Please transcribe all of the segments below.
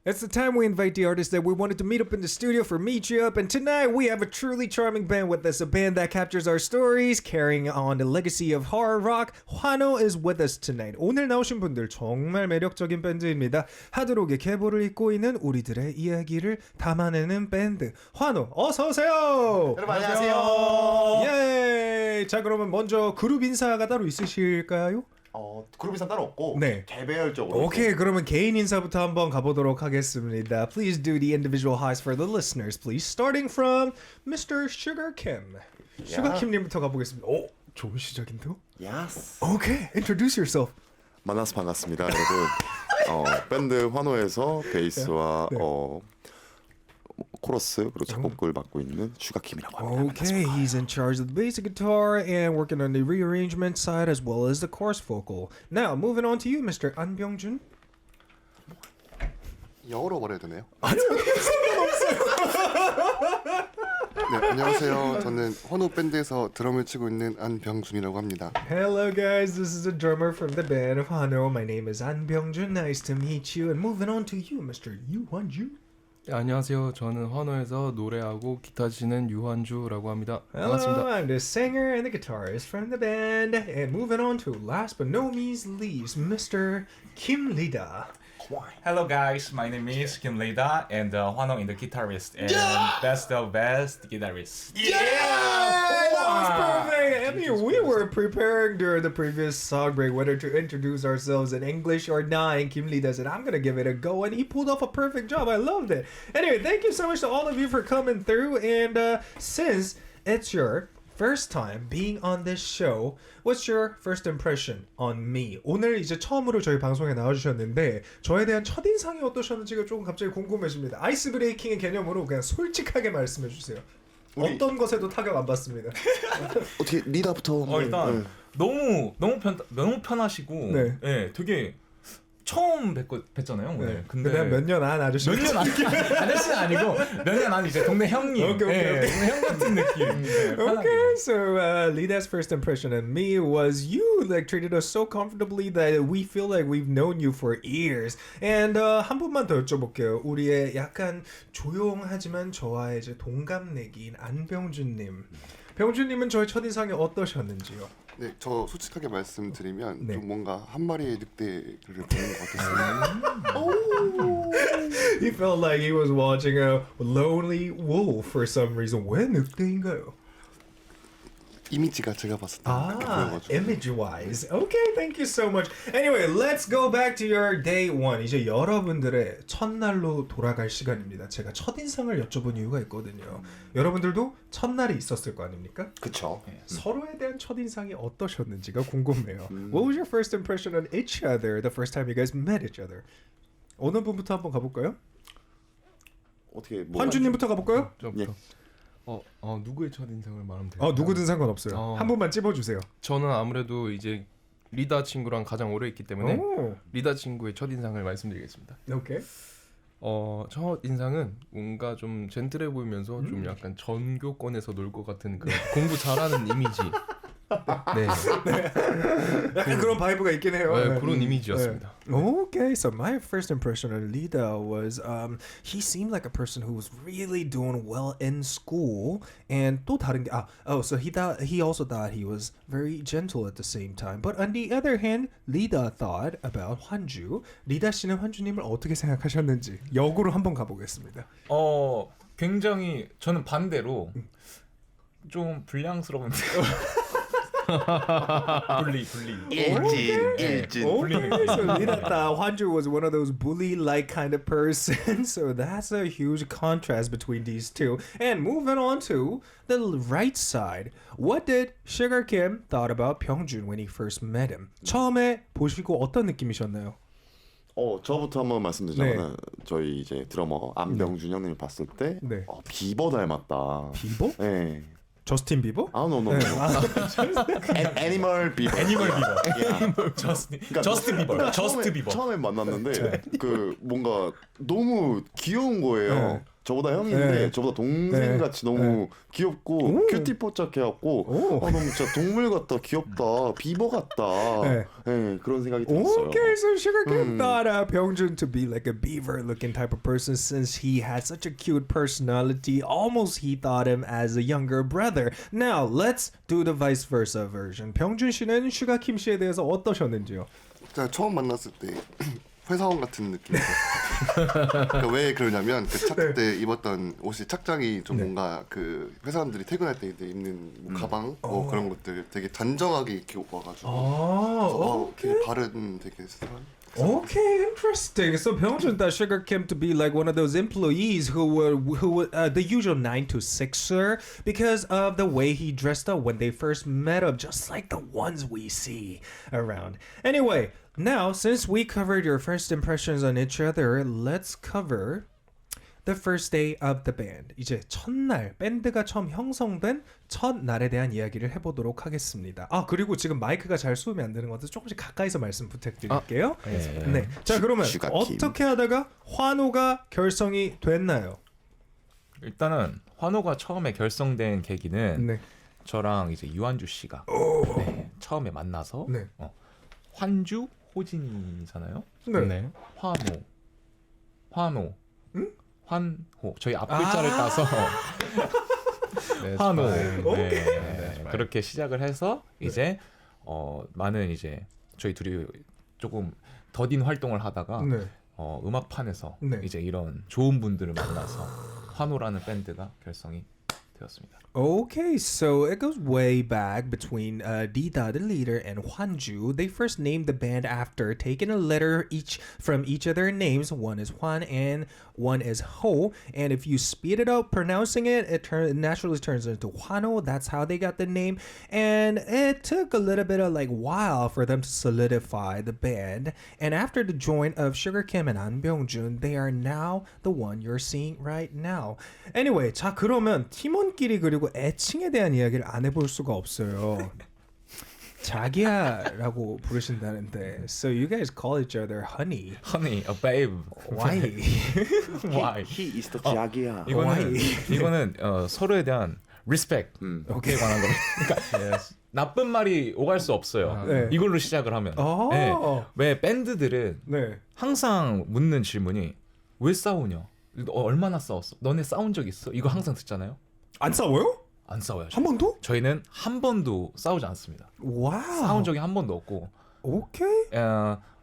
It's the time we invite the artists that we wanted to meet up in the studio for Meet You Up, and tonight we have a truly charming band with us, a band that captures our stories, carrying on the legacy of horror rock. HWANHO is with us tonight. 오늘 나오신 분들 정말 매력적인 밴드입니다. 하드록의 계보를 잇고 있는 우리들의 이야기를 담아내는 밴드 HWANHO, 어서 오세요. 여러분 안녕하세요. 예. 자, 그러면 먼저 그룹 인사가 따로 있으실까요? 그룹 인사 따로 없고 네. 개별적으로. 오케이, 그러면 개인 인사부터 한번 가보도록 하겠습니다. Please do the individual highs for the listeners, please. Starting from Mr. Sugar Kim. Sugar Kim님부터 가보겠습니다. 오, 좋은 시작인데요? Yes. 오케이, introduce yourself. 만나서 반갑습니다, 여러분. 밴드 환호에서 베이스와 코러스 그리고 작곡을 맡고 있는 슈가킴이라고 합니다. Okay, he's in charge of the basic guitar and working on the rearrangement side as well as the chorus vocal. Now, moving on to you, Mr. 안병준. 영어로 말해야 되나요? 네, 안녕하세요. 저는 환호 밴드에서 드럼을 치고 있는 안병준이라고 합니다. Hello guys, this is a drummer from the band of HWANHO. My name is An Byung-jun. Nice to meet you. And moving on to you, Mr. 유환주. 네, 안녕하세요. 저는 환호에서 노래하고 기타 치는 유환주라고 합니다. Hello, 반갑습니다. I'm the singer and the guitarist from the band. And moving on to last but no means least, Mr. Kim Lida. Hello guys, my name is Kim Lida and HWANHO in the guitarist and best of best guitarist. Yeah! That was perfect! I mean, we were preparing during the previous song break whether to introduce ourselves in English or not, and Kim Lida said, I'm gonna give it a go, and he pulled off a perfect job. I loved it. Anyway, thank you so much to all of you for coming through, and since it's your first time being on this show, what's your first impression on me? 오늘 이제 처음으로 저희 방송에 나와주셨는데 저에 대한 첫인상이 어떠셨는지가 조금 갑자기 궁금해집니다. 아이스 브레이킹의 개념으로 그냥 솔직하게 말씀해 주세요. 어떤 것에도 타격 안 받습니다. 어떻게 리더부터 일단 너무 편하시고 네. 네, 되게 처음 뵀잖아요 오늘. 네. 근데 그다음 몇 년 안 아저씨. 몇 년 아저씨는 아니고 몇 년 안 이제 동네 형님. 오케이. 동네 형 같은 느낌. 네, Okay, so Lida's first impression of me was you like treated us so comfortably that we feel like we've known you for years. And 한 분만 더 여쭤볼게요. 우리의 약간 조용하지만 저와의 이제 동갑내기인 안병준님. 병준님은 저의 첫인상이 어떠셨는지요? 네, 저 솔직하게 말씀드리면 네. 좀 뭔가 한 마리의 늑대를 보는 것 같았어요. He felt like he was watching a lonely wolf for some reason. 왜 늑대인가요? 이미지가 제가 봤을 때 그렇게 보여가지고. image-wise. Okay, thank you so much. Anyway, let's go back to your day one. 이제 여러분들의 첫날로 돌아갈 시간입니다. 제가 첫인상을 여쭤본 이유가 있거든요. 여러분들도 첫날이 있었을 거 아닙니까? 그쵸. 서로에 대한 첫인상이 어떠셨는지가 궁금해요. What was your first impression on each other the first time you guys met each other? 어느 분부터 한번 가볼까요? 어떻게 뭐 환주님부터 가볼까요? 저부터. 누구의 첫인상을 말하면 돼요? 누구든 상관없어요. 한 분만 찝어주세요. 저는 아무래도 이제 리다 친구랑 가장 오래 있기 때문에 리다 친구의 첫인상을 말씀드리겠습니다. 오케이. 첫인상은 뭔가 좀 젠틀해 보이면서 좀 약간 전교권에서 놀 것 같은 그런 공부 잘하는 이미지. 네. 약간 그런 바이브가 있긴 해요. 네, 그런 이미지였습니다. Okay, so my first impression of Lida was he seemed like a person who was really doing well in school, and 또 다른 게 so he also thought he was very gentle at the same time. But on the other hand, Lida thought about 환주. 리다 씨는 환주님을 어떻게 생각하셨는지 역으로 한번 가보겠습니다. 굉장히 저는 반대로 좀 불량스러운데. bully. 일진. Okay, so Lida thought Hwanju was one of those bully-like kind of person. So that's a huge contrast between these two. And moving on to the right side, what did Sugar Kim thought about Byung-jun when he first met him? 처음에 보시고 어떤 느낌이셨나요? 저부터 한번 말씀드리자면 저희 이제 드러머 안병준 형님을 봤을 때 비버 닮았다. 비버? 네. 저스틴 비버? No. 애니멀 비버. 저스트 비버. 처음에 만났는데 그 뭔가 너무 귀여운 거예요. 저보다 형인데 네. 저보다 동생같이 너무 귀엽고 큐티포착해갖고 너무 진짜 동물 같다, 귀엽다, 비버 같다. 네, 그런 생각이 들었어요. Okay, so Sugar Kim thought Byung-jun to be like a beaver-looking type of person since he had such a cute personality. Almost he thought him as a younger brother. Now, let's do the vice versa version. 병준 씨는 슈가 킴 씨에 대해서 어떠셨는지요? 제가 처음 만났을 때 회사원 같은 느낌이었어요. 그러니까 왜 그러냐면 그 착 때 입었던 옷이 착장이 좀 뭔가 그 회사원들이 퇴근할 때 입는 뭐 가방 뭐 그런 것들 되게 단정하게 이렇게 와가지고 이렇게 바른 되게 Okay, interesting. So Byung-jun thought Sugar Kim to be like one of those employees who were the usual 9 to 6er because of the way he dressed up when they first met him, just like the ones we see around. Anyway, now since we covered your first impressions on each other, let's cover the first day of the band. 이제 첫날 밴드가 처음 형성된 첫날에 대한 이야기를 해보도록 하겠습니다. 아 그리고 지금 마이크가 잘 쏘면 안 되는 것 같아서 조금씩 가까이서 말씀 부탁드릴게요. 네. 자 그러면 어떻게 하다가 환호가 결성이 됐나요? 일단은 환호가 처음에 결성된 계기는 저랑 이제 유한주 씨가 처음에 만나서 환주 호진이잖아요. 네. 환호. 환호. 저희 앞글자를 따서 환호. 그렇게 시작을 해서 이제 많은 이제 저희 둘이 조금 더딘 활동을 하다가 음악판에서 이제 이런 좋은 분들을 만나서 환호라는 밴드가 결성이 되었습니다. Okay, so it goes way back between Dida, the leader, and Hwanju. They first named the band after taking a letter each from each of their names. One is Hwan and one is Ho. And if you speed it up pronouncing it, it naturally turns into Hwano. That's how they got the name. And it took a little bit of while for them to solidify the band. And after the join of Sugar Kim and An Byung-jun, they are now the one you're seeing right now. Anyway, 자 그러면 팀원끼리 그리고 애칭에 대한 이야기를 안 해볼 수가 없어요. 자기야라고 부르신다는데. So you guys call each other honey. Honey, a babe. Why? Why? He is the 자기야. 이거는 서로에 대한 respect. 오케이 관한 겁니다. 그러니까 나쁜 말이 오갈 수 없어요. 이걸로 시작을 하면. 왜 밴드들은 항상 묻는 질문이 왜 싸우냐? 얼마나 싸웠어? 너네 싸운 적 있어? 이거 항상 듣잖아요. 안 싸워요? 안 싸워요. 한 번도? 저희는 한 번도 싸우지 않습니다. 와우. 싸운 적이 한 번도 없고. 오케이.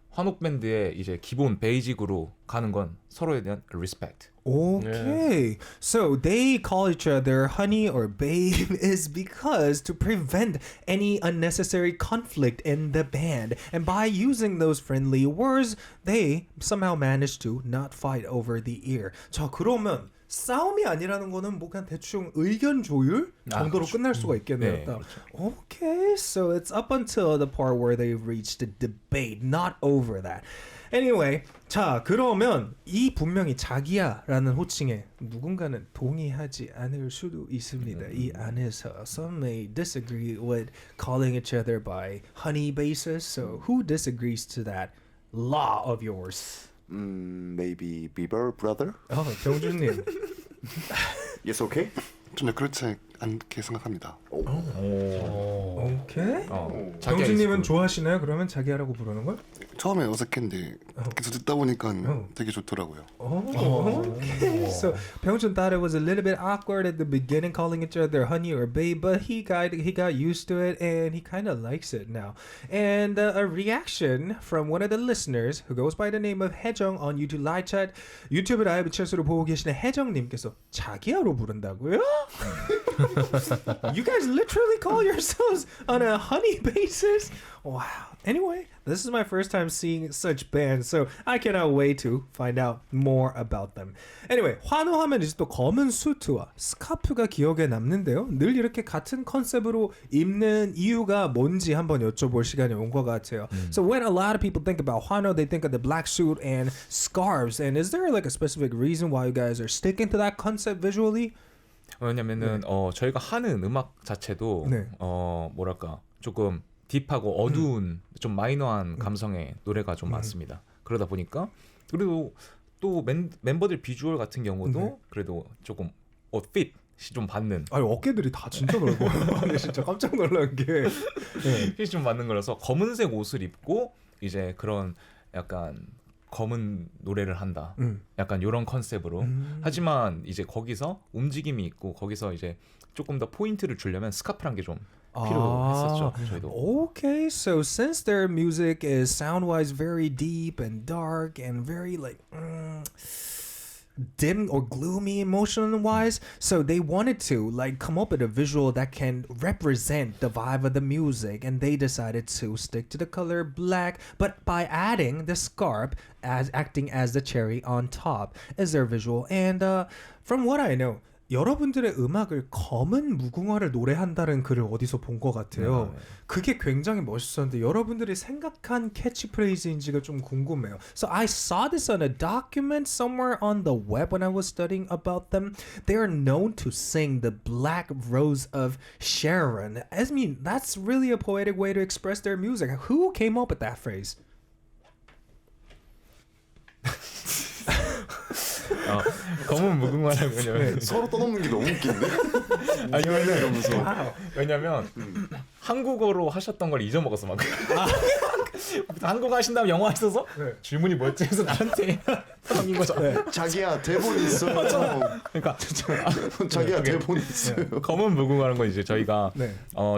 환옥 밴드의 이제 기본 베이직으로 가는 건 서로에 대한 respect. Okay. So they call each other honey or babe is because to prevent any unnecessary conflict in the band. And by using those friendly words, they somehow managed to not fight over the ear. 자, 그러면 싸움이 아니라는 거는 뭐 그냥 대충 의견 조율 정도로 끝날 수가 있겠네요. Okay, so it's up until the part where they reached the debate, not over that. Anyway, 자 그러면 이 분명히 자기야라는 호칭에 누군가는 동의하지 않을 수도 있습니다. 이 안에서 some may disagree with calling each other by honey basis. So who disagrees to that law of yours? Maybe Bieber brother? 병준님. Yes, okay? 전혀 그렇지 않게 생각합니다. 오케이. 병준님은 좋아하시나요? 그러면 자기야라고 부르는 걸? 처음에 어색했는데 계속 듣다 보니까 되게 좋더라고요. Okay. So Byung-jun thought it was a little bit awkward at the beginning calling each other honey or babe, but he got used to it and he kind of likes it now. And a reaction from one of the listeners who goes by the name of 혜정 on YouTube live chat. 유튜브 라이브 챗으로 보고 계시는 혜정님께서 자기야로 부른다고요? You guys literally call yourselves on a honey basis? Wow. Anyway, this is my first time seeing such bands, so I cannot wait to find out more about them. Anyway, 환호하면 이제 또 검은 수트와 스카프가 기억에 남는데요. 늘 이렇게 같은 컨셉으로 입는 이유가 뭔지 한번 여쭤볼 시간이 온 것 같아요. So when a lot of people think about 환호, they think of the black suit and scarves. And is there like a specific reason why you guys are sticking to that concept visually? 왜냐면은 저희가 하는 음악 자체도 뭐랄까 조금 딥하고 어두운 좀 마이너한 감성의 노래가 좀 많습니다. 그러다 보니까 그리고 또 멤버들 비주얼 같은 경우도 그래도 조금 핏이 좀 받는. 아니 어깨들이 다 진짜 넓어요. 아니 진짜 깜짝 놀란 게 핏이 좀 받는 거라서 검은색 옷을 입고 이제 그런 약간 검은 노래를 한다. 약간 이런 컨셉으로. 하지만 이제 거기서 움직임이 있고 거기서 이제 조금 더 포인트를 주려면 스카프란 게 좀 필요했었죠. 저희도. Okay, so since their music is sound-wise very deep and dark and very like dim or gloomy emotion-wise, so they wanted to like come up with a visual that can represent the vibe of the music, and they decided to stick to the color black, but by adding the scarf as acting as the cherry on top is their visual. And from what I know, 여러분들의 음악을 검은 무궁화를 노래한다는 글을 어디서 본 것 같아요. 그게 굉장히 멋있었는데 여러분들이 생각한 캐치프레이즈인지가 좀 궁금해요. So I saw this on a document somewhere on the web when I was studying about them. They are known to sing the Black Rose of Sharon. I mean, that's really a poetic way to express their music. Who came up with that phrase? 검은 무궁화라면요. 서로 떠넘는 게 너무 웃긴데. 아니면 왜냐면 한국어로 하셨던 걸 잊어먹었어 막. 한국어 하신 다음 영어 하셔서 질문이 뭐였지? 해서 나한테 떠넘긴 거죠. 자기야 대본 있어요. 그러니까 자기야 대본 있어요. 검은 무궁화라는 건 이제 저희가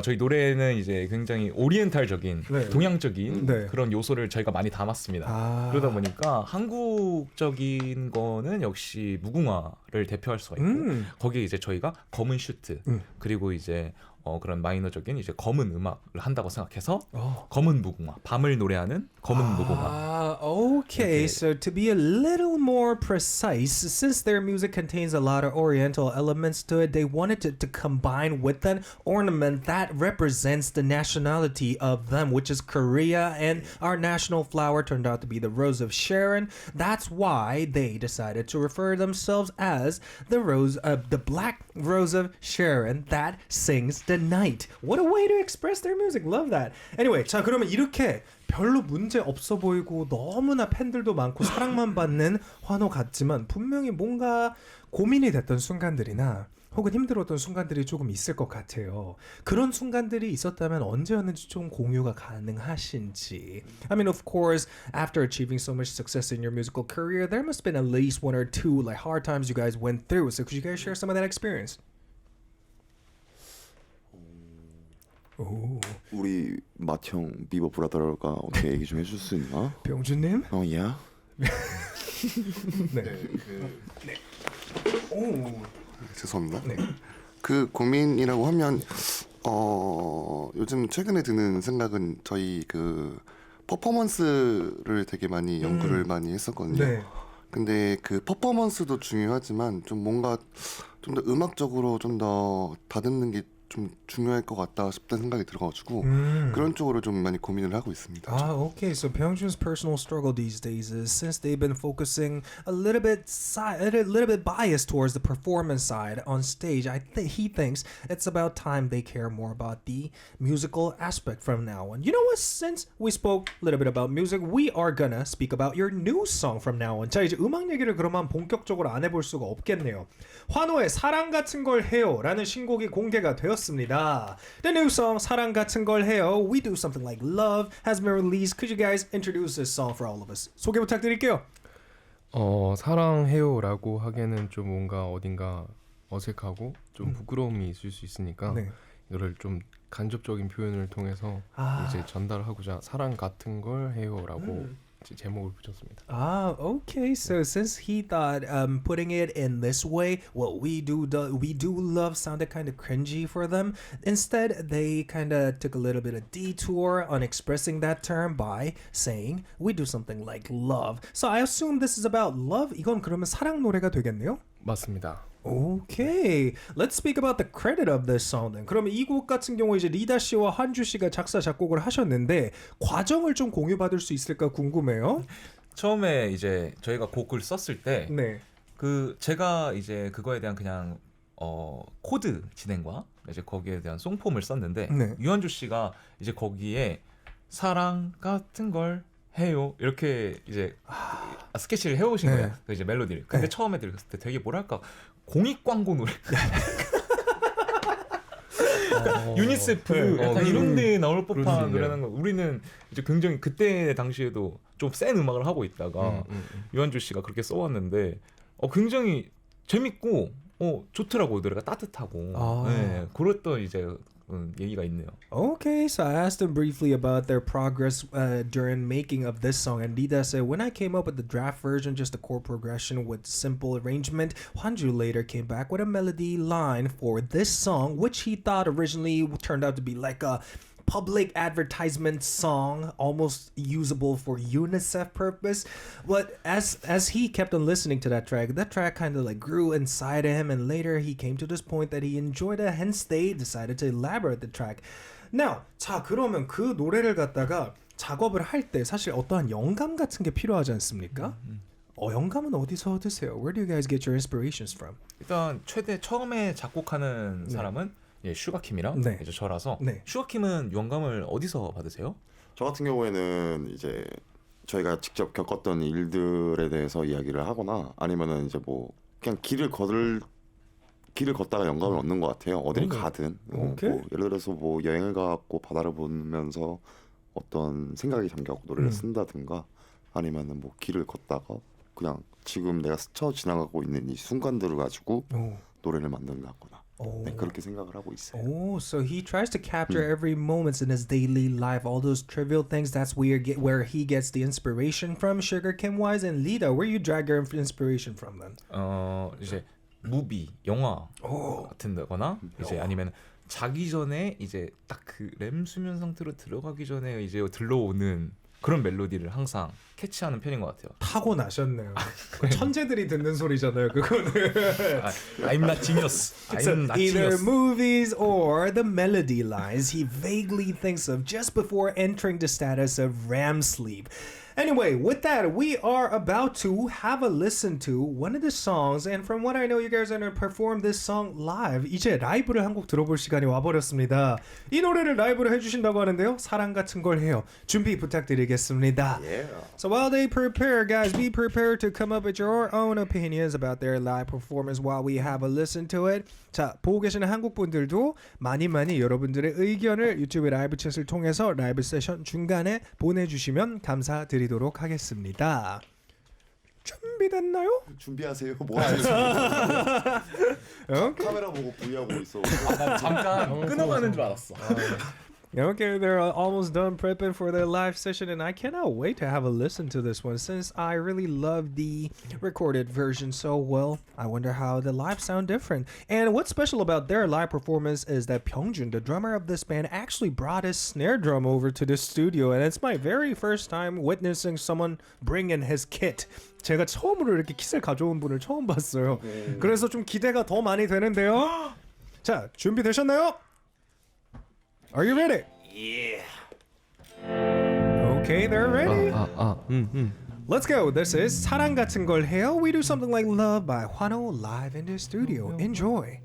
저희 노래는 이제 굉장히 오리엔탈적인 동양적인 그런 요소를 저희가 많이 담았습니다. 그러다 보니까 한국적인 거는 역시 무궁화를 대표할 수가 있고 거기에 이제 저희가 검은 슈트 그리고 이제 그런 마이너적인 이제 검은 음악을 한다고 생각해서 검은 무궁화, 밤을 노래하는 검은 무궁화. Okay, so to be a little more precise, since their music contains a lot of oriental elements to it, they wanted to combine with an ornament that represents the nationality of them, which is Korea, and our national flower turned out to be the Rose of Sharon. That's why they decided to refer themselves as the Black Rose of Sharon that sings the night. What a way to express their music. Love that. Anyway, 자 그러면 이렇게 별로 문제 없어 보이고 너무나 팬들도 많고 사랑만 받는 환호 같지만 분명히 뭔가 고민이 됐던 순간들이나 혹은 힘들었던 순간들이 조금 있을 것 같아요. 그런 순간들이 있었다면 언제였는지 좀 공유가 가능하신지. I mean, of course, after achieving so much success in your musical career, there must have been at least one or two like hard times you guys went through. So could you guys share some of that experience? 오. 우리 맏형 비버 브라더가 어떻게 얘기 좀 해줄 수 있나? 병준님? 야. 죄송합니다. 그 고민이라고 하면 요즘 최근에 드는 생각은 저희 그 퍼포먼스를 되게 많이 연구를 많이 했었거든요. 근데 그 퍼포먼스도 중요하지만 좀 뭔가 좀 더 음악적으로 좀 더 다듬는 게 좀 중요할 것 같다 싶다는 생각이 들어가지고 그런 쪽으로 좀 많이 고민을 하고 있습니다. Okay. So Byung-jun's personal struggle these days is since they've been focusing a little bit biased towards the performance side on stage. He thinks it's about time they care more about the musical aspect from now on. You know what? Since we spoke a little bit about music, we are gonna speak about your new song from now on. 자 이제 음악 얘기를 그러면 본격적으로 안 해볼 수가 없겠네요. 환호의 사랑 같은 걸 해요라는 신곡이 공개가 되었습니다. The new song 사랑 같은 걸 해요. We do something like love has been released. Could you guys introduce this song for all of us? 소개 부탁드릴게요. 사랑해요라고 하기에는 좀 뭔가 어딘가 어색하고 좀 부끄러움이 있을 수 있으니까 이거를 좀 간접적인 표현을 통해서 이제 전달하고자 사랑 같은 걸 해요라고 제목을 붙였습니다. Okay. So since he thought putting it in this way, what we do love sounded kind of cringy for them. Instead, they kind of took a little bit of detour on expressing that term by saying we do something like love. So I assume this is about love. 이건 그러면 사랑 노래가 되겠네요? 맞습니다. Okay, let's speak about the credit of this song then. 그러면 이 곡 같은 경우 이제 리다 씨와 한주 씨가 작사 작곡을 하셨는데 과정을 좀 공유받을 수 있을까 궁금해요. 처음에 이제 저희가 곡을 썼을 때 그 제가 이제 그거에 대한 그냥 코드 진행과 이제 거기에 대한 송폼을 썼는데 유한주 씨가 이제 거기에 사랑 같은 걸 해요 이렇게 이제 스케치를 해오신 거예요. 그 이제 멜로디를. 근데 처음에 들었을 때 되게 뭐랄까 공익 광고 노래. 유니세프 약간 이런 데 나올 법한 노래는 거. 우리는 이제 굉장히 그때 당시에도 좀 센 음악을 하고 있다가 유한주 씨가 그렇게 써왔는데 굉장히 재밌고 좋더라고요. 노래가 따뜻하고. 네, 그랬던 이제 얘기가 있네요. Okay, so I asked them briefly about their progress during making of this song, and Lida said, when I came up with the draft version, just a chord progression with simple arrangement, Hwanju later came back with a melody line for this song, which he thought originally turned out to be like a public advertisement song, almost usable for UNICEF purpose. But as he kept on listening to that track kind of like grew inside him, and later he came to this point that he enjoyed it, hence they decided to elaborate the track. Now, 자 그러면 그 노래를 갖다가 작업을 할 때 사실 어떠한 영감 같은 게 필요하지 않습니까? 영감은 어디서 얻으세요? Where do you guys get your inspirations from? 일단 처음에 작곡하는 사람은 슈가킴이랑 이제 저라서 슈가킴은 영감을 어디서 받으세요? 저 같은 경우에는 이제 저희가 직접 겪었던 일들에 대해서 이야기를 하거나 아니면은 이제 뭐 그냥 길을 걷다가 영감을 얻는 것 같아요. 어딜 가든 뭐 예를 들어서 뭐 여행을 가고 바다를 보면서 어떤 생각이 잠겨갖고 노래를 쓴다든가 아니면은 뭐 길을 걷다가 그냥 지금 내가 스쳐 지나가고 있는 이 순간들을 가지고 노래를 만든다거나 네, 그렇게 생각을 하고 있어요. Oh, so he tries to capture every moment in his daily life, all those trivial things. That's where he gets the inspiration from. Sugar Kim Wise and Lida, where you drag your inspiration from then? 이제 무비, 영화 같은 거나 이제 아니면 자기 전에 이제 딱 그 렘 수면 상태로 들어가기 전에 이제 들러오는 그런 멜로디를 항상 캐치하는 편인 것 같아요. 타고나셨네요. 그 천재들이 듣는 소리잖아요. 그거는. I'm not genius. So I'm not either genius. movies or the melody lines he vaguely thinks of just before entering the status of REM sleep. Anyway, with that, we are about to have a listen to one of the songs, and from what I know, you guys are going to perform this song live. 이제 라이브를 한 곡 들어볼 시간이 와버렸습니다. 이 노래를 라이브로 해주신다고 하는데요. 사랑 같은 걸 해요. 준비 부탁드리겠습니다. So while they prepare, guys, be prepared to come up with your own opinions about their live performance while we have a listen to it. 자, 보고 계시는 한국 분들도 많이 여러분들의 의견을 유튜브 라이브 챗을 통해서 라이브 세션 중간에 보내주시면 감사드리도록 하겠습니다. 준비됐나요? 준비하세요. 뭐 하세요? 카메라 보고 부위하고 있어. 난 잠깐 끊어가는 줄 알았어. Okay, they're almost done prepping for their live session, and I cannot wait to have a listen to this one since I really love the recorded version so well. I wonder how the live sound different. And what's special about their live performance is that Pyeongjun, the drummer of this band, actually brought his snare drum over to the studio, and it's my very first time witnessing someone bring in his kit. 제가 처음으로 이렇게 킷을 가져온 분을 처음 봤어요. 그래서 좀 기대가 더 많이 되는데요. 자, 준비되셨나요? Are you ready? Yeah. Okay, they're ready. Let's go. This is 사랑같은걸해요. We do something like Love by HWANHO live in the studio. Enjoy.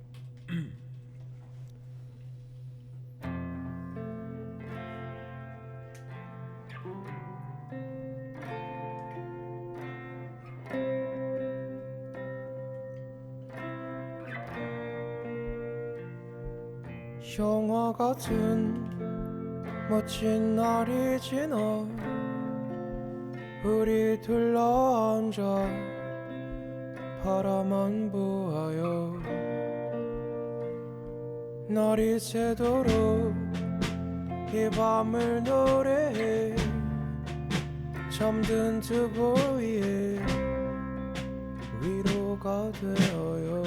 영화 같은 멋진 날이 지나 우리 둘러앉아 바라만 보아요. 날이 새도록 이 밤을 노래해 잠든 두부 위에 위로가 되어요.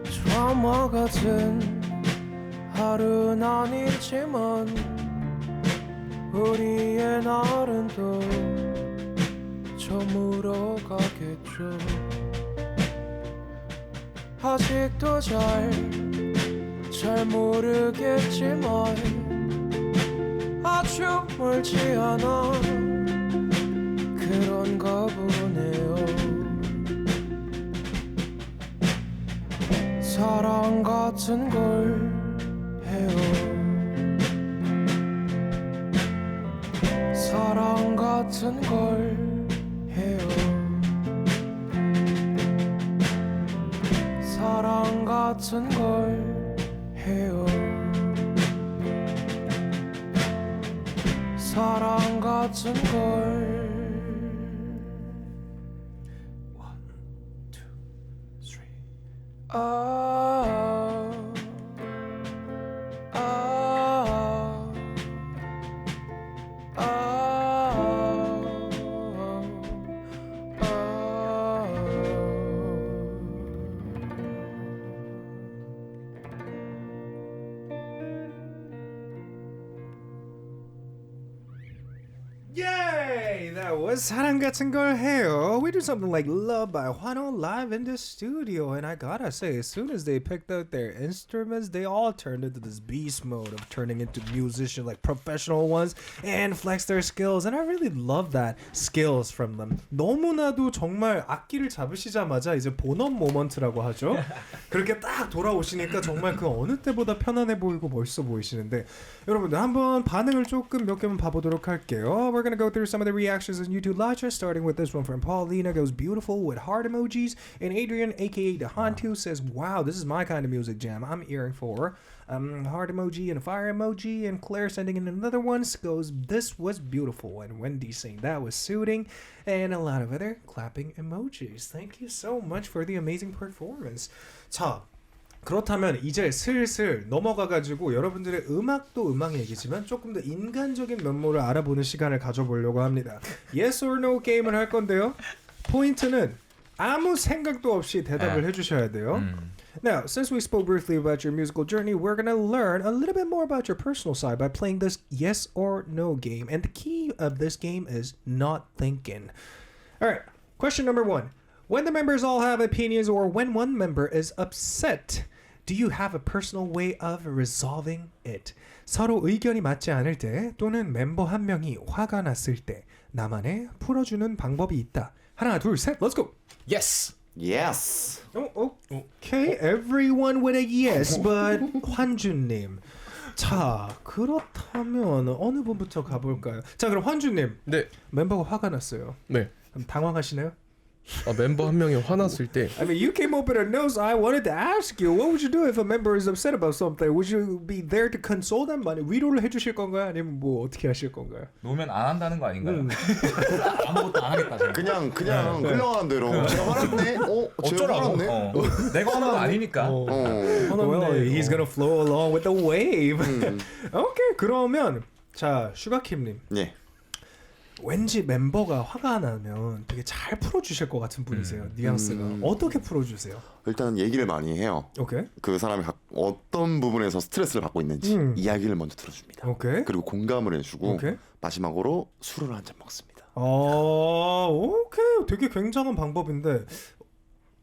드라마 같은 하루는 아니지만 우리의 날은 또 저물어 가겠죠. 아직도 잘 모르겠지만 아주 멀지 않아. 그런 같은 걸 해요. 사랑 같은 걸 해요. 사랑 같은 걸 해요. 사랑 같은 걸. Yay! That was 사랑같은걸해요. We do something like Love by HWANHO live in the studio, and I gotta say, as soon as they picked up their instruments, they all turned into this beast mode of turning into musicians, like professional ones, and flex their skills. And I really love that skills from them. 너무나도 정말 악기를 잡으시자마자 이제 본업 모먼트라고 하죠. 그렇게 딱 돌아오시니까 정말 그 어느 때보다 편안해 보이고 멋있어 보이시는데, 여러분들 한번 반응을 조금 몇 개만 봐보도록 할게요. We're gonna go through some of the reactions on YouTube Live, starting with this one from Paulina, goes beautiful with heart emojis, and Adrian, aka DeHantu, says, wow, this is my kind of music jam. I'm earing for heart emoji and a fire emoji, and Claire sending in another one goes, this was beautiful, and Wendy saying that was soothing, and a lot of other clapping emojis. Thank you so much for the amazing performance. 자, 그렇다면 이제 슬슬 넘어가가지고 여러분들의 음악도 음악 얘기지만 조금 더 인간적인 면모를 알아보는 시간을 가져보려고 합니다. Yes or no 게임을 할 건데요. 포인트는 아무 생각도 없이 대답을 해주셔야 돼요. Now, since we spoke briefly about your musical journey, we're going to learn a little bit more about your personal side by playing this yes or no game. And the key of this game is not thinking. Alright, question number 1. When the members all have opinions or when one member is upset, do you have a personal way of resolving it? 서로 의견이 맞지 않을 때 또는 멤버 한 명이 화가 났을 때 나만의 풀어주는 방법이 있다. 하나, 둘, 셋, let's go! Yes. Yes. Okay, everyone with a yes, but 환주님. 자, 그렇다면 어느 분부터 가볼까요? 자, 그럼 환주님. 네. 멤버가 화가 났어요. 네. 그럼 당황하시나요? 멤버 한 명이 화났을 때 I mean, you came up with a note, so I wanted to ask you, what would you do if a member is upset about something? Would you be there to console them? 아니, 위로를 해주실 건가요? 아니면 뭐 어떻게 하실 건가요? 놓으면 안 한다는 거 아닌가요? 아무것도 안 하겠다. 제가. 그냥 흘러가는 대로 제가 화났네? 제가 화났네? 내가 화난 거 아니니까. Well, he's gonna flow along with the wave. Okay, 그러면 자, 슈가킴님. 예. 왠지 멤버가 화가 나면 되게 잘 풀어주실 것 같은 분이세요. 뉘앙스가. 어떻게 풀어주세요? 일단 얘기를 많이 해요. 오케이. 그 사람이 어떤 부분에서 스트레스를 받고 있는지 이야기를 먼저 들어줍니다. 오케이. 그리고 공감을 해주고 오케이. 마지막으로 술을 한 잔 먹습니다. 오케이. 되게 굉장한 방법인데.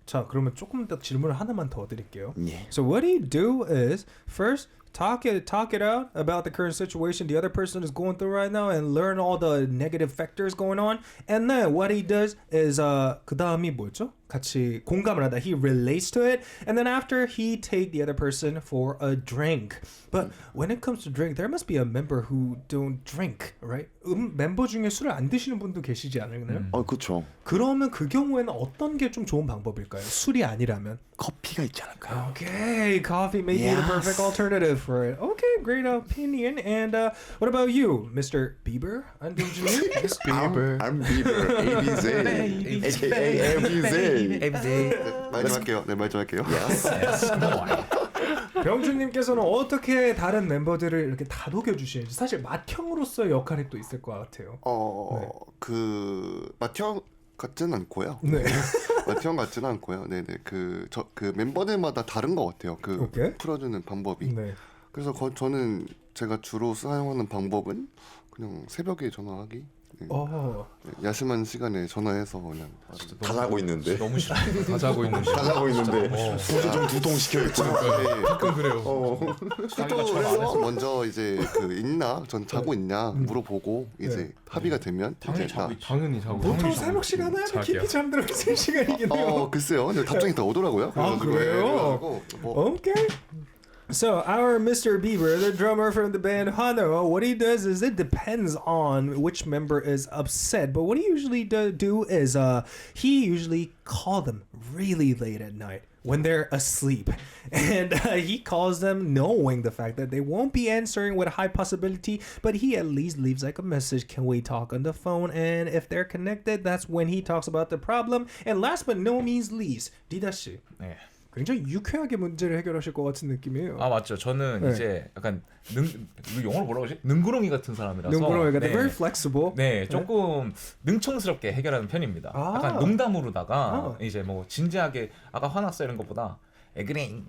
자, 그러면 조금 더 질문을 하나만 더 드릴게요. 예. So what he do is first talk it out about the current situation the other person is going through right now and learn all the negative factors going on. And then what he does is 그 다음이 뭐였죠? 같이 공감을 하다. He relates to it. And then after he take the other person for a drink. But when it comes to drink, there must be a member who don't drink, right? 멤버 중에 술을 안 드시는 분도 계시지 않나요? 그렇죠. 그러면 그 경우에는 어떤 게 좀 좋은 방법일까요? 술이 아니라면? 커피가 있지 않을까요? Okay, coffee may be the perfect alternative for it. Okay, great opinion. And what about you, Mr. Bieber? 안동준님? Bieber. I'm Bieber. ABZ. ABZ. 말 좀 할게요. 네, 말 좀 할게요. 병준님께서는 어떻게 다른 멤버들을 이렇게 다독여 주시는지 사실 맏형으로서의 역할이 또 있을 것 같아요. 그 맏형 같지는 않고요. 네. 맏형 같지는 않고요. 네네. 그 멤버들마다 다른 것 같아요. 그 오케이. 풀어주는 방법이. 네. 그래서 저는 제가 주로 사용하는 방법은 그냥 새벽에 전화하기. 야심한 시간에 전화해서 그냥 다 자고 있는데. 너무 싫어. 다 자고 있는데. 다 자고 있는데. 구두 좀 두통 시켜. 가끔 그래요. 또 그래서 먼저 이제 그 있나 전 자고 있냐 물어보고 이제 합의가 되면 이제 다 당연히 자고. 보통 새벽 시간에 깊이 잠들어 있을 시간이긴 해요. 글쎄요. 근데 답장이 다 오더라고요. 그래요? Okay. So our Mr. Bieber, the drummer from the band HWANHO, what he does is it depends on which member is upset. But what he usually do is he usually call them really late at night when they're asleep. And he calls them knowing the fact that they won't be answering with a high possibility, but he at least leaves like a message, can we talk on the phone? And if they're connected, that's when he talks about the problem. And last but no means least, 리다 씨. 네. 굉장히 유쾌하게 문제를 해결하실 것 같은 느낌이에요. 아 맞죠. 저는 네. 이제 약간 영어로 뭐라고 하지? 능구렁이 같은 사람이라서. 능구렁이가 네. very flexible. 네, 조금 능청스럽게 해결하는 편입니다. 약간 농담으로다가 이제 뭐 진지하게 아까 화났어 이런 것보다 에그링.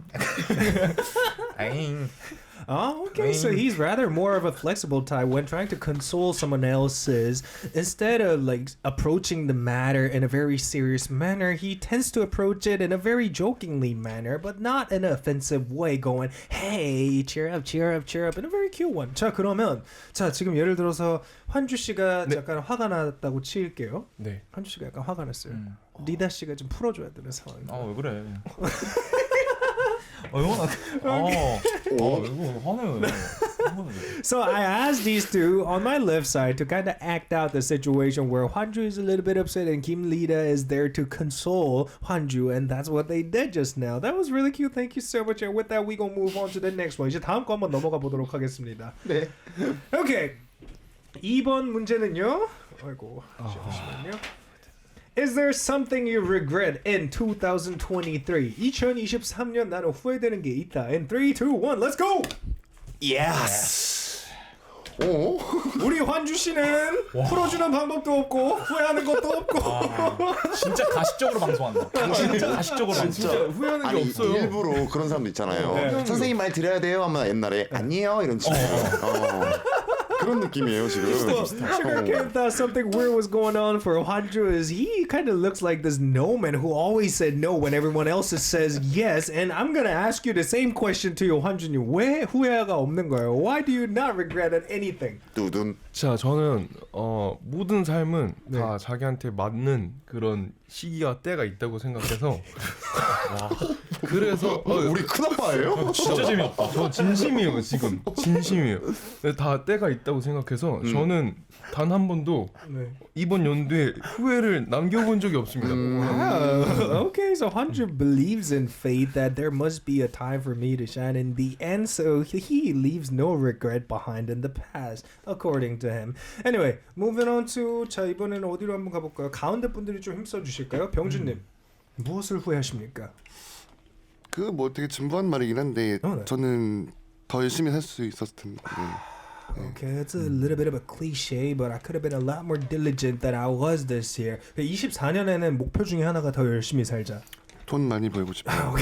아잉. Oh, okay. So he's rather more of a flexible type when trying to console someone else's. Instead of like approaching the matter in a very serious manner, he tends to approach it in a very jokingly manner, but not in an offensive way, going, hey, cheer up, cheer up, cheer up, in a very cute one. 자, 그러면 지금 예를 들어서 환주 씨가 약간 화가 났다고 칠게요. 네. 환주 씨가 약간 화가 났어요. 리다 씨가 좀 풀어줘야 되는 상황입니다. 왜 그래? 이거 화내요. So I asked these two on my left side to kind of act out the situation where Hwanju is a little bit upset and Kim Lida is there to console Hwanju, and that's what they did just now. That was really cute. Thank you so much. And with that, we gonna move on to the next one. 이제 다음 거 한번 넘어가 보도록 하겠습니다. 네. Okay. 2번 문제는요. 아이고. 잠시만요. Is there something you regret in 2023? 2023년 나는 후회되는 게 있다. In 3, 2, 1, let's go! Yes. 우리 환주 씨는 풀어주는 방법도 없고 후회하는 것도 없고. 진짜 가식적으로 방송한다. 진짜 가식적으로 진짜 후회하는 게 아니, 없어요. 일부러 그런 사람도 있잖아요. 네. 선생님 말 드려야 돼요 하면 옛날에 아니에요 이런 식으로. 그런 느낌이에요 지금. Sugar Kid thought something weird was going on for Hwanju is he kind of looks like this no man who always said no when everyone else says yes. And I'm gonna ask you the same question to you, 환주님. 왜 후회가 없는 거예요? Why do you not regret anything? 두둔. 자, 저는 모든 삶은 다 자기한테 맞는 그런 시기와 때가 있다고 생각해서 그래서 우리 큰아빠예요? 진짜 재미없다. 저 진심이에요 지금 진심이에요. 다 때가 있다고 생각해서 저는 단 한 번도 이번 연도에 후회를 남겨본 적이 없습니다. Wow. Okay, so Hwanju believes in fate that there must be a time for me to shine in the end, so he leaves no regret behind in the past, according to him. Anyway, moving on to 자 이번에는 어디로 한번 가볼까요? 가운데 분들이 좀 힘써 주실까요? 병준님 무엇을 후회하십니까? 그 뭐 되게 진부한 말이긴 한데 네. 저는 더 열심히 살 수 있었을 텐데. Okay, it's a little bit of a cliche, but I could have been a lot more diligent than I was this year. 24년에는 목표 중에 하나가 더 열심히 살자. 돈 많이 벌고 싶어요.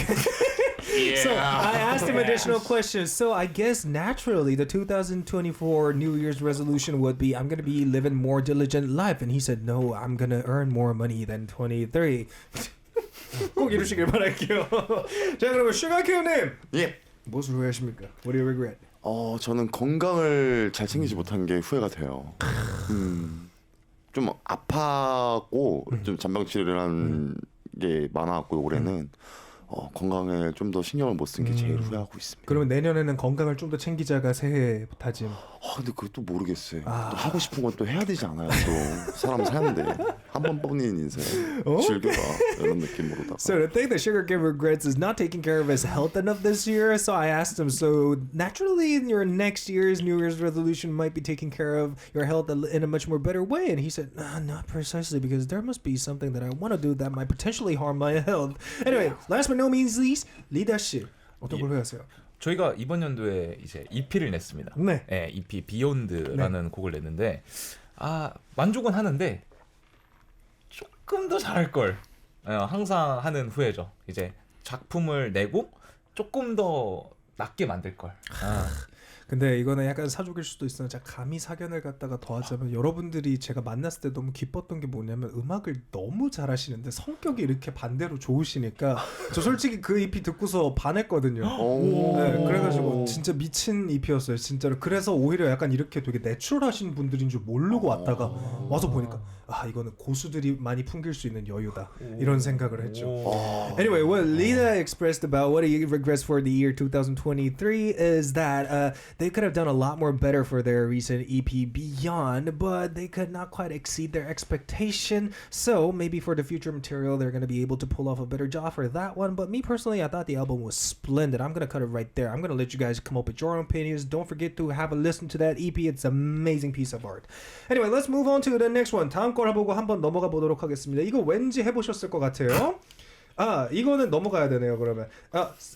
So I asked him additional questions. So I guess naturally the 2024 New Year's resolution would be I'm going to be living more diligent life. And he said, no, I'm going to earn more money than 23. 꼭 이루시길 바랄게요. 자, 그러면 슈가케어님. 예. 무엇을 후회하십니까? What do you regret? 저는 건강을 잘 챙기지 못한 게 후회가 돼요. 좀 아파고 좀 잔병 치료를 한 게 많아갖고 올해는 건강에 좀 더 신경을 못 쓴 게 제일 후회하고 있습니다. 그러면 내년에는 건강을 좀 더 챙기자가 새해 다짐. 근데 그것도 모르겠어요. 또 하고 싶은 건 또 해야 되지 않아요? 또 사람 사는데 한 번 뽑는 인생 즐겨라 이런 느낌으로다가. So the thing that Sugar Kid regrets is not taking care of his health enough this year. So I asked him, so naturally in your next year's New Year's resolution might be taking care of your health in a much more better way. And he said, not precisely, because there must be something that I want to do that might potentially harm my health. Anyway, last but no means least, 리다 씨 어떤 걸 후회하세요? 저희가 이번 연도에 이제 EP를 냈습니다. 네. 네, EP 비하인드라는 곡을 냈는데 만족은 하는데 조금 더 잘할 걸. 항상 하는 후회죠. 이제 작품을 내고 조금 더 낫게 만들 걸. 근데 이거는 약간 사족일 수도 있어요. 제가 감히 사견을 갖다가 더하자면 여러분들이 제가 만났을 때 너무 기뻤던 게 뭐냐면 음악을 너무 잘하시는데 성격이 이렇게 반대로 좋으시니까 저 솔직히 그 EP 듣고서 반했거든요. 네, 그래가지고 진짜 미친 EP였어요. 진짜로. 그래서 오히려 약간 이렇게 되게 내추럴하신 분들인 줄 모르고 왔다가 와서 보니까 아 이거는 고수들이 많이 풍길 수 있는 여유다 이런 생각을 했죠. Anyway, what Lita expressed about what he regrets for the year 2023 is that they could have done a lot more better for their recent EP Beyond, but they could not quite exceed their expectation. So maybe for the future material, they're going to be able to pull off a better job for that one. But me personally, I thought the album was splendid. I'm going to cut it right there. I'm going to let you guys come up with your own opinions. Don't forget to have a listen to that EP. It's an amazing piece of art. Anyway, let's move on to the next one. 다음 걸 해보고 한번 넘어가 보도록 하겠습니다. 이거 왠지 해보셨을 것 같아요. 아 이거는 넘어가야 되네요. 그러면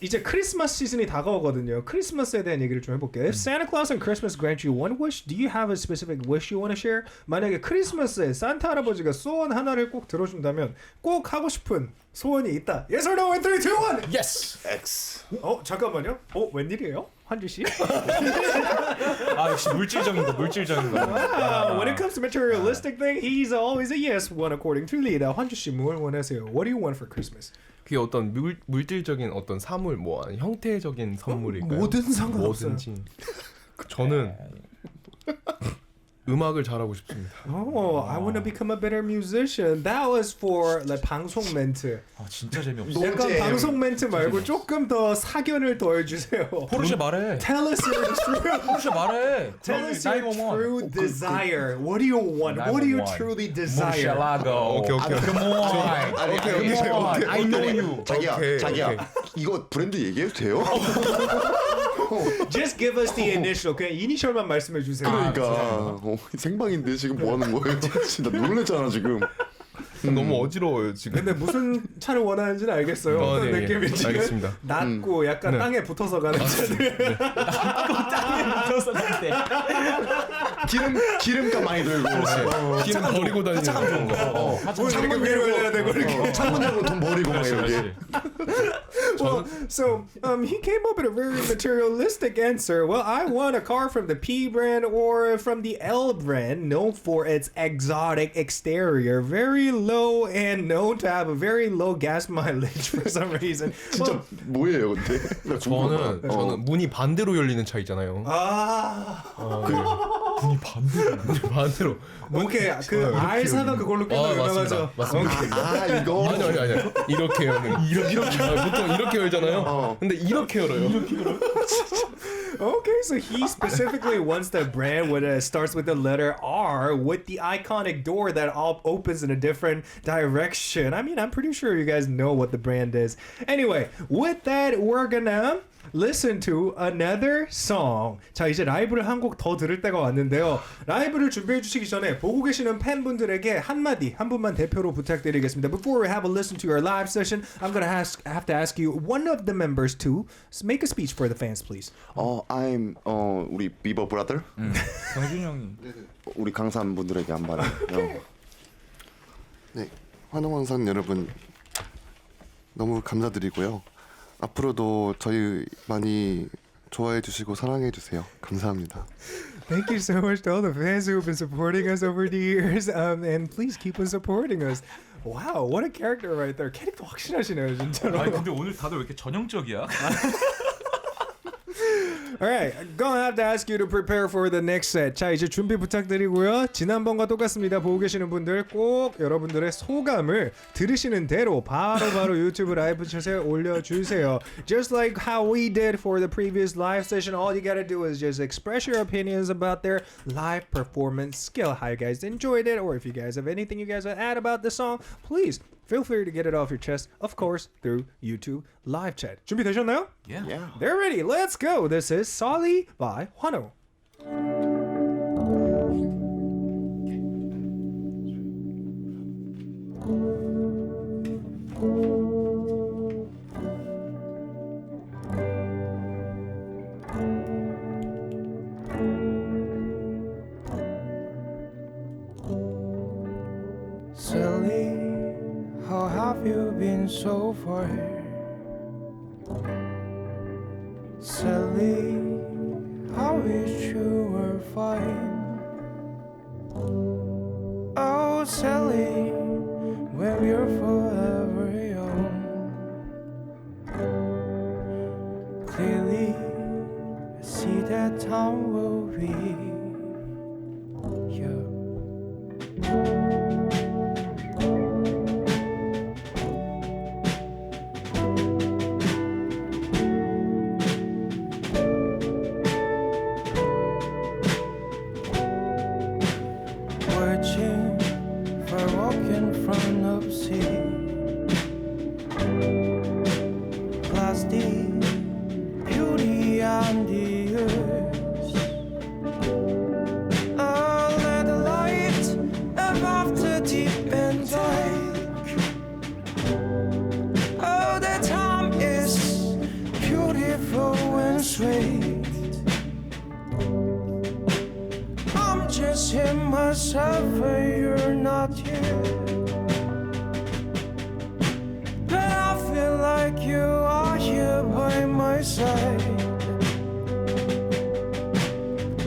이제 크리스마스 시즌이 다가오거든요. 크리스마스에 대한 얘기를 좀 해볼게요. If Santa Claus and Christmas grant you one wish, do you have a specific wish you want to share? 만약에 크리스마스에 산타 할아버지가 소원 하나를 꼭 들어준다면 꼭 하고 싶은 소원이 있다. Yes or no? 3, 2, 1. Yes. X. 잠깐만요. 웬일이에요? 환주 씨? 아 역시 물질적인 거. Wow, when it comes to materialistic thing, he's always a yes one according to Lita. 환주 씨 뭘 원하세요? What do you want for Christmas? 그게 어떤 물질적인 어떤 사물 뭐 형태적인 선물일까요? 뭐든 상관없어요. 뭐든지. 저는 음악을 잘하고 싶습니다. Oh, I want to become a better musician. That was for like 방송 멘트. 아 진짜 재미없어. 약간 방송 멘트 말고 조금 더 사견을 더해주세요. 포르쉐 말해. Tell us your true. 포르쉐 말해. Tell us your true desire. What do you want? What do you truly desire? 샬라고. 오케이. Come on. 오케이. I know you. 자기야. 이거 브랜드 얘기해도 돼요? Just give us the initial. 그냥 이니셜만 말씀해 주세요. 그러니까 생방인데 지금 뭐 하는 거예요? 진짜 놀랬잖아 지금. 너무 어지러워요 지금. 근데 무슨 차를 원하는지는 알겠어요. 어떤 네, 느낌인지. 알겠습니다. 낮고 약간 땅에 붙어서 가는 차들. 붙어서 갈때 기름값 많이 들고. 기름 버리고 다니는. 하차감 좋은 거. 창문 위로 올려야 되고 이렇게. 창문 열고 돈 버리고 막 이렇게. Well, so he came up with a very materialistic answer. Well, I want a car from the P brand or from the L brand, known for its exotic exterior, very low and known to have a very low gas mileage for some reason. 진짜 뭐예요 근데? 나 궁금하다. 저는 문이 반대로 열리는 차 있잖아요. 문이 반대로. 오케이, 그 알사가 그걸로 꽤나 유명하죠. 맞습니다. 이거. 아니. 이렇게 열는. 이렇게 보통 이렇게 열잖아요. 근데 이렇게 열어요. Okay, so he specifically wants the brand that starts with the letter R with the iconic door that opens in a different direction. I mean, I'm pretty sure you guys know what the brand is. Anyway, with that, we're gonna listen to another song. 자, 이제 라이브를 한 곡 더 들을 때가 왔는데요. 라이브를 준비해 주시기 전에 보고 계시는 팬분들에게 한 분만 대표로 부탁드리겠습니다. Before we have a listen to your live session, I'm gonna have to ask you one of the members to make a speech for the fans, please. I'm 우리 비버 브라더. 경준 형이. 우리 강산 분들에게 한 말. 네, 환호왕산 여러분 너무 감사드리고요. 앞으로도 저희 많이 좋아해 주시고 사랑해 주세요. 감사합니다. Thank you so much to all the fans who have been supporting us over the years, and please keep on supporting us. Wow, what a character right there. 캐릭터 확실하시네요, 진짜로. 아니 근데 오늘 다들 왜 이렇게 전형적이야? Alright, gonna have to ask you to prepare for the next set. 자, 이제 준비 부탁드리고요. 지난번과 똑같습니다. 보고 계시는 분들 꼭 여러분들의 소감을 들으시는 대로 바로 유튜브 라이브 챗에 올려주세요. Just like how we did for the previous live session, all you gotta do is just express your opinions about their live performance skill. How you guys enjoyed it, or if you guys have anything you guys want to add about the song, please feel free to get it off your chest, of course, through YouTube live chat. 준비되셨나요? Yeah. They're ready. Let's go. This is Solly by HWANHO. Sally, how have you been so far? Sally, how wish you were fine. Oh Sally, when we're forever young, clearly I see that time will be young. Watching for walk in front of sea, plastic beauty on the earth. Oh, let the light above the deep and dark. Oh, the time is beautiful and sweet. I'm just in myself and you're not here, but I feel like you are here by my side.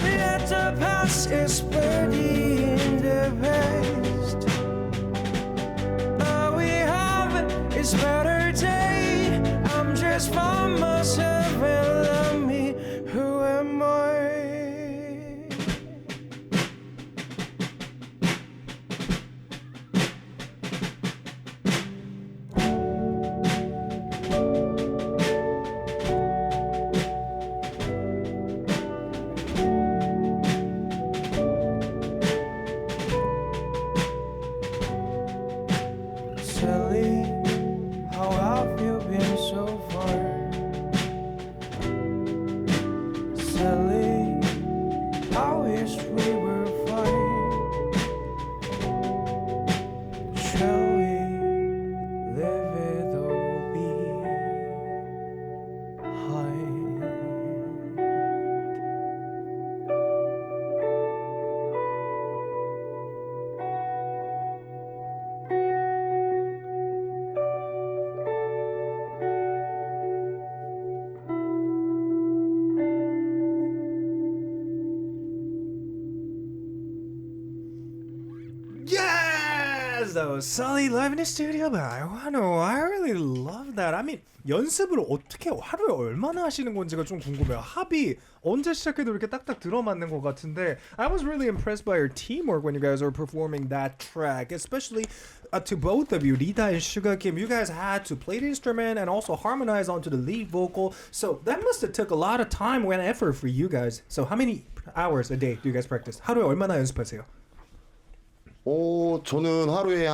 Yet the past is buried in the past. All we have is better day. I'm just by myself and love me. Who am I? Sally, how have you been so far? Sally, I wish we were fine. Shall we leave it all behind? Yes, that was Sully live in the studio by HWANHO. I really love that. I mean, 연습을 어떻게 하루에 얼마나 하시는 건지가 좀 궁금해요. 합이 언제 시작해도 이렇게 딱딱 들어맞는 것 같은데 I was really impressed by your teamwork when you guys were performing that track, especially to both of you, Rita and Suga Kim. You guys had to play the instrument and also harmonize onto the lead vocal, so that must have took a lot of time and effort for you guys. So how many hours a day do you guys practice? 하루에 얼마나 연습하세요? 저는 하루에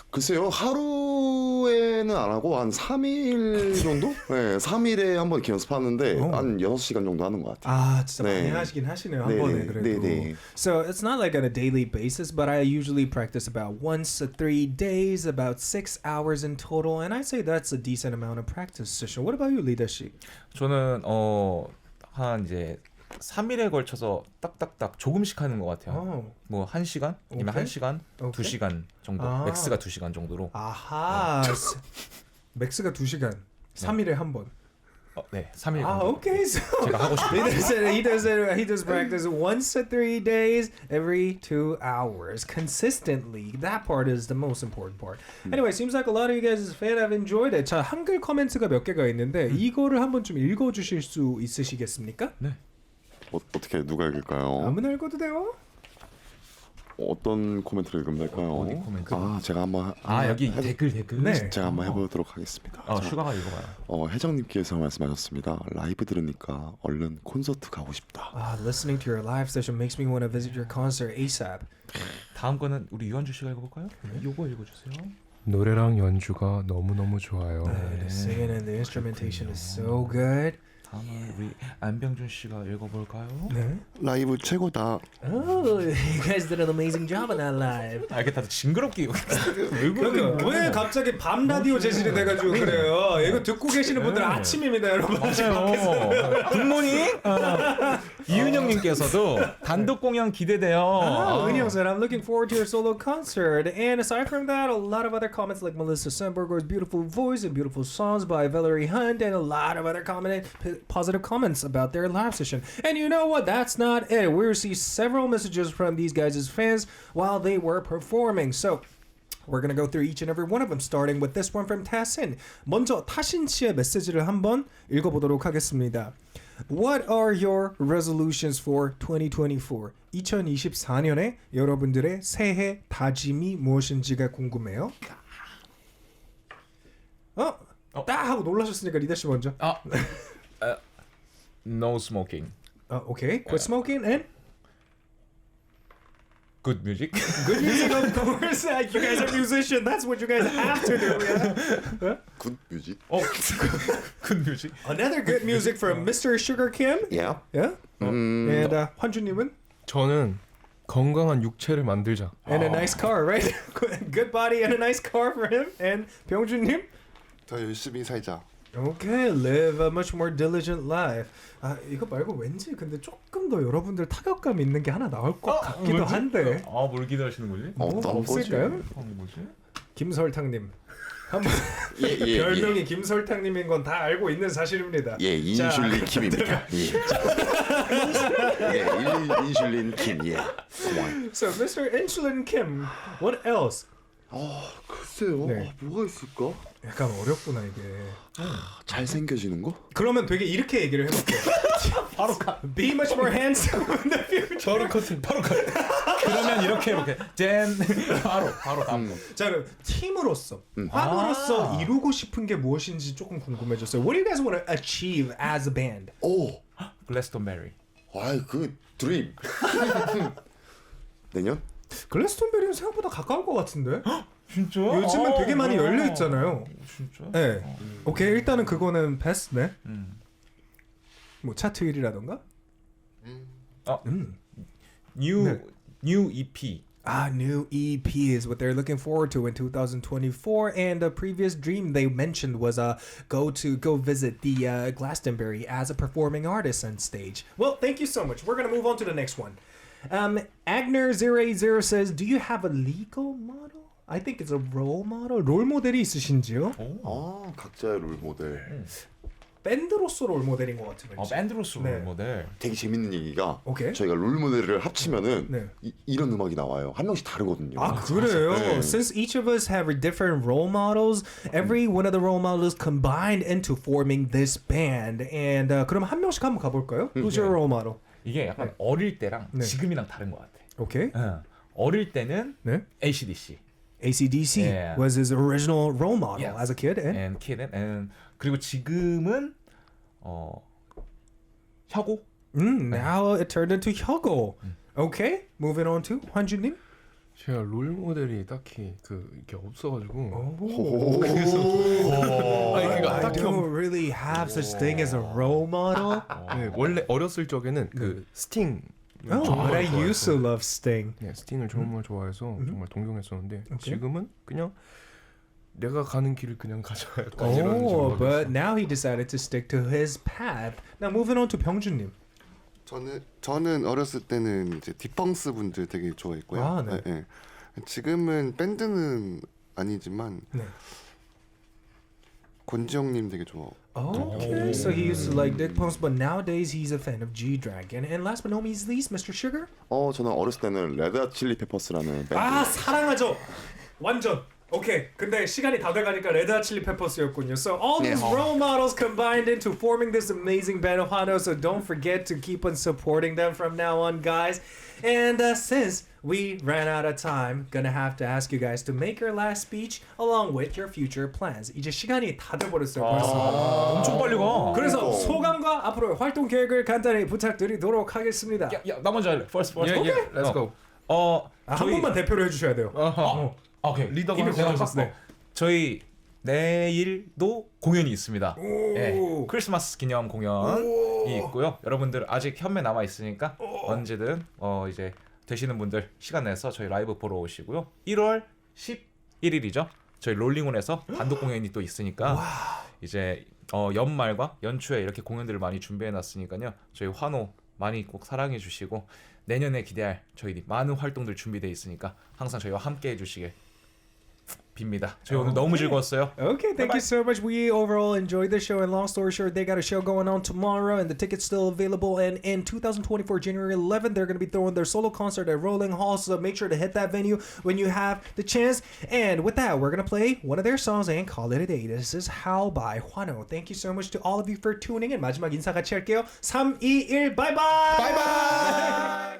글쎄요, 하루에는 안 하고 한 3일 정도? 네, 3일에 한 번 이렇게 연습하는데 한 6시간 정도 하는 것 같아요. 아, 진짜 많이 하시긴 하시네요. 한 번에 그래도. 네. So it's not like on a daily basis, but I usually practice about once a 3 days, about 6 hours in total, and I say that's a decent amount of practice session. What about you, 리더 씨? 저는 한 이제 3일에 걸쳐서 딱딱딱 조금씩 하는 것 같아요. 뭐 1시간? 아니면 1시간? 2시간 정도. 맥스가 2시간 정도로. 아하. 맥스가 2시간. 3일에 한 번. 네, 3일. Okay. So 제가 하고 싶은 he does practice once a 3 days, every 2 hours, consistently. That part is the most important part. Anyway, seems like a lot of you guys fan have enjoyed it. 자, 한글 코멘트가 몇 개가 있는데 이거를 한번 좀 읽어주실 수 있으시겠습니까? 네. 어떻게 누가 읽을까요? 아무나 읽어도 돼요. 어떤 코멘트를 읽으면 될까요? 어디 코멘트? 제가 한번 여기 댓글. 네. 제가 한번 해보도록 하겠습니다. 슈가가 읽어봐요. 혜정님께서 말씀하셨습니다. 라이브 들으니까 얼른 콘서트 가고 싶다. Listening to your live session makes me want to visit your concert ASAP. 다음 거는 우리 유한주 씨가 읽어볼까요? 요거 읽어주세요. 노래랑 연주가 너무너무 좋아요. The singing and the instrumentation is so good. 다음은 우리 안병준 씨가 읽어볼까요? 네. 라이브 최고다. Oh, you guys did an amazing job on that live. 이게 다들 징그럽게 왜 갑자기 밤 라디오 재질이 돼가지고 그래요? 이거 듣고 계시는 분들 아침입니다, 여러분. 맞아요. 굿모닝. 이은영님께서도 단독 공연 기대돼요. 은영 said, I'm looking forward to your solo concert. And aside from that, a lot of other comments like Melissa Sandberger's beautiful voice and beautiful songs by Valerie Hunt, and a lot of other positive comments about their live session. And you know what? That's not it. We received several messages from these guys' fans while they were performing. So we're gonna go through each and every one of them, starting with this one from Tassin. 먼저 타신 씨의 메시지를 한번 읽어보도록 하겠습니다. What are your resolutions for 2024? 2024년에 여러분들의 새해 다짐이 무엇인지가 궁금해요. 딱 하고 놀라셨으니까 리다 씨 먼저. No smoking. Okay. Quit smoking and Good music. good music, of course. You guys are musicians. That's what you guys have to do. Yeah? 굿 뮤직. Good music. Another good music from Mr. Sugar Kim. Yeah. Yeah. And 환주님은? 저는 건강한 육체를 만들자. And a nice car, right? Good body and a nice car for him. And 병준님? 더 열심히 살자. Okay, live a much more diligent life. 이거 말고 왠지 근데 조금 더 여러분들 타격감 있는 게 하나 나올 것 같기도 한데. 뭘 기대하시는 거지? 뭐 없을까요? 뭐지? 김설탕님. 한번 예. 별명이 김설탕님인 건 다 알고 있는 사실입니다. 예, 인슐린 킴입니다. 예, 인슐린 킴. 예. So, Mr. Insulin Kim, what else? 글쎄요. 네. 뭐가 있을까? 약간 어렵구나 이게. 잘 생겨지는 거? 그러면 되게 이렇게 얘기를 해볼게요. 바로 Be much more handsome in the future. 바로 컷. 그러면 이렇게 젠 바로 다음 거. 자, 그럼 팀으로서, 환호로서 이루고 싶은 게 무엇인지 조금 궁금해졌어요. What do you guys want to achieve as a band? 오, 글래스톤베리. 그 드림. 내년? 글래스톤베리는 생각보다 가까울 것 같은데? 진짜? 요즘은 되게 많이 열려 있잖아요. 진짜? 네. 오케이, 일단은 그거는 패스네. 뭐 차트 1위라던가? New EP. New EP is what they're looking forward to in 2024. And the previous dream they mentioned was go visit the Glastonbury as a performing artist on stage. Well, thank you so much. We're gonna move on to the next one. Agner080 says, do you have a legal model? I think it's a role model. 롤 모델이 있으신지요? 각자의 롤 모델. 밴드로서 롤 모델인 것 같아요. 밴드로서 네. 롤 모델. 되게 재밌는 얘기가 오케이. 저희가 롤 모델을 합치면은 네. 이런 음악이 나와요. 한 명씩 다르거든요. 그래요? 네. Since each of us have different role models, every one of the role models combined into forming this band. And 그럼 한 명씩 한번 가볼까요? Who's your role model? 이게 약간 어릴 때랑 지금이랑 다른 것 같아. Okay. 어릴 때는 네. AC/DC. AC/DC was his original role model as a kid. And 그리고 지금은 혁오. Now it turned into 혁오. Okay. Moving on to 환주님. 제가 롤 모델이 딱히 이렇게 없어가지고. I don't really have such thing as a role model. 네, 원래 어렸을 적에는 스팅. But I used to love Sting. 네, 스팅을 정말 좋아해서 정말 동경했었는데 지금은 그냥 내가 가는 길을 그냥 가져야 but now he decided to stick to his path. Now moving on to 병준님. 저는 어렸을 때는 이제 딕펑스 분들 되게 좋아했고요. 네. 지금은 밴드는 아니지만 권지영님 되게 좋아하고. Okay, so he used to like Dick Pumps, but nowadays he's a fan of G-Dragon. And last but not least, Mr. Sugar? 저는 어렸을 때는 레드 칠리 페퍼스라는 밴드. 사랑하죠. 완전. Okay, 근데 시간이 다 돼가니까 레드 칠리 페퍼스였군요. So all these role models combined into forming this amazing band of HWANHO. So don't forget to keep on supporting them from now on, guys. And since we ran out of time, gonna have to ask you guys to make your last speech along with your future plans. 이제 시간이 다 돼버렸어요. 벌써. 엄청 빨리 가. 그래서 소감과 앞으로의 활동 계획을 간단히 부탁드리도록 하겠습니다. 나 먼저 할래. First. Let's go. 한 번만 대표로 해주셔야 돼요. 오케이. 리더가 이미 정하셨어요. 저희 내일도 공연이 있습니다. 크리스마스 기념 공연이 있고요. 여러분들 아직 현매 남아 있으니까 언제든 이제 되시는 분들 시간 내서 저희 라이브 보러 오시고요. 1월 11일이죠. 저희 롤링온에서 단독 공연이 또 있으니까 이제 연말과 연초에 이렇게 공연들을 많이 준비해 놨으니까요. 저희 환호 많이 꼭 사랑해 주시고 내년에 기대할 저희 많은 활동들 준비되어 있으니까 항상 저희와 함께 해주시길 빕니다. 저희 오늘 너무 즐거웠어요. Okay, thank you so much. We overall enjoyed the show, and long story short, they got a show going on tomorrow, and the tickets still available. And in 2024, January 11th, they're going to be throwing their solo concert at Rolling Hall, so make sure to hit that venue when you have the chance. And with that, we're going to play one of their songs and call it a day. This is How by HWANHO. Thank you so much to all of you for tuning in. 마지막 인사 같이 할게요. 3, 2, 1, bye bye! 바이바이!